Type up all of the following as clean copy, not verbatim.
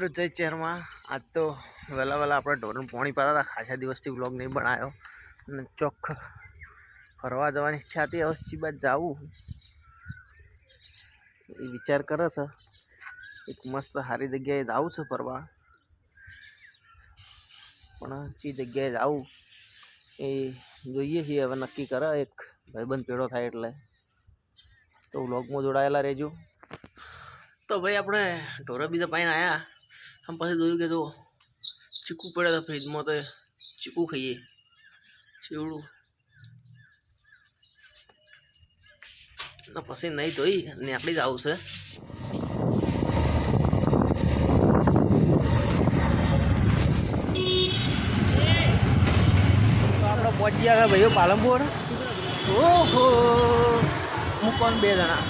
મિત્રો જય ચેરમાં आज तो वહેલા વહેલા આપણે ઢોરણ પાણી પાતા હતા ખાસા દિવસથી વ્લોગ નહીં બનાવ્યો અને ચોખ્ખ ફરવા જવાની ઈચ્છા હતી હવે ચી બાદ જાવું એ વિચાર કરે છે એક મસ્ત સારી જગ્યાએ જાવું છે ફરવા પણ ચી જગ્યાએ જાવું એ જોઈએ છીએ હવે નક્કી કરે એક ભાઈબંધ પેડો થાય એટલે તો વ્લોગમાં જોડાયેલા રહેજો तो भाई अपने ढोरा बीजा पाइन आया हम पास जोयु के तो चीकू पड़े था फ्रिज में तो चीकू खाइए चेवड़ू पसी नहीं तो ही नीकड़ी जाऊ से आप पहुंच गया भाई पालनपुर ओहो मुकन बे जना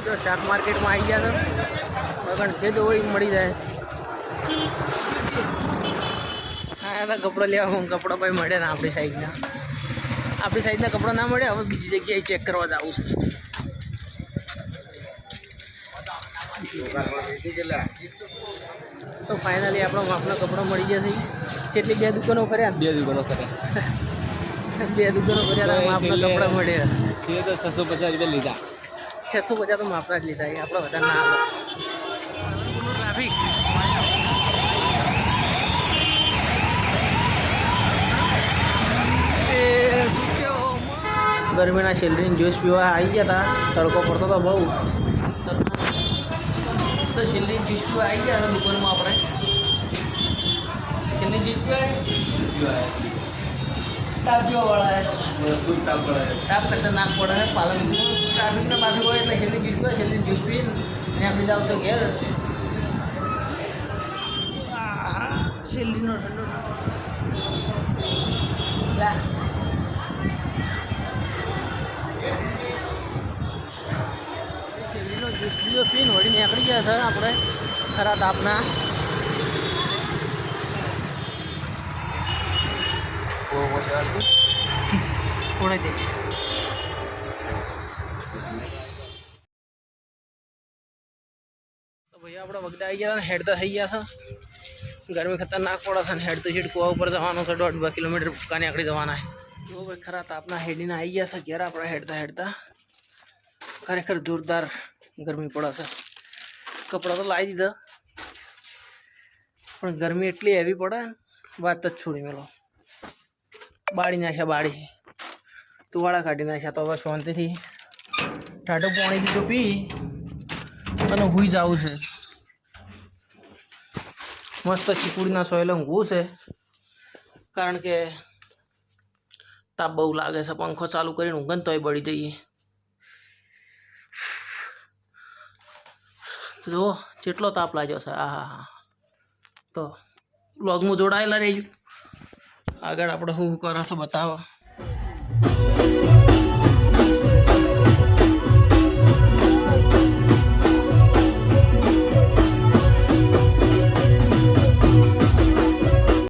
जो शाक मार्केट में आई गया था जे जो वही मड़ी जाए आया था कपड़ा लिया हूँ कपड़ा कोई मळे ना अपनी साइज ना कपड़ा ना मळे हम बीजी जगह चेक करवा जाऊँ तो फाइनली अपना मापना कपड़ा मળી जैसे छेटली बे दुकानों कर्या बे दुकानों कर्या मापना कपड़ा मळे छे तो 650 रुपया लीधा 650 तो मापना ज लीधा है अपना बता ना ट्राफिक गर्मी ना शेलरी ज्यूस पीवा आई गया था तड़को पड़ता था बहु तो शेलरी ज्यूस पीवा आई गया था दुकान में अपने शेलरी ज्यूस पीवा टाप जो वाला है टाप खतरनाक पड़ा है पालन ट्राफिक में बात हुआ है हेल्दी ज्यूस पी ने अपनी जाओ से घेर शेल्ली नो ठंडो ला शेल्ली नो ज्यूस पीन वड़ी निकली गया था अपने खरा तापना पुणे दे तो भैया अपना वक्त आई गया हेडता थी गया था गर्मी खतरनाक पड़ा था हेड तो सीट कुआ ऊपर जवाना था 1.5 किलोमीटर काने आकड़ी जवाना है तो भाई खरा था अपना हेडी आई गया था घेरा अपना हेडता खरेखर जोरदार गर्मी पड़ा था कपड़ा तो लाई दीधा पण गर्मी एटली हेवी पड़े बात ज छोड़ी मेलो बाड़ी नाख्या बाड़ी तुवाड़ा काढ़ी नाख्या तो हवे शांति थी ठाडो पाणी बीजो पी અને હુઈ જાવું છે મસ્ત ચીકુડીના સોયલે ઊંઘવું છે કારણ કે તાપ બહુ લાગે છે પંખો ચાલુ કરીને ઊંઘન તોય બળી જઈએ જો જેટલો તાપ લાગ્યો છે આહા તો બ્લોગમાં જોડાયેલા રહેજો આગળ આપણે શું કરે છે બતાવો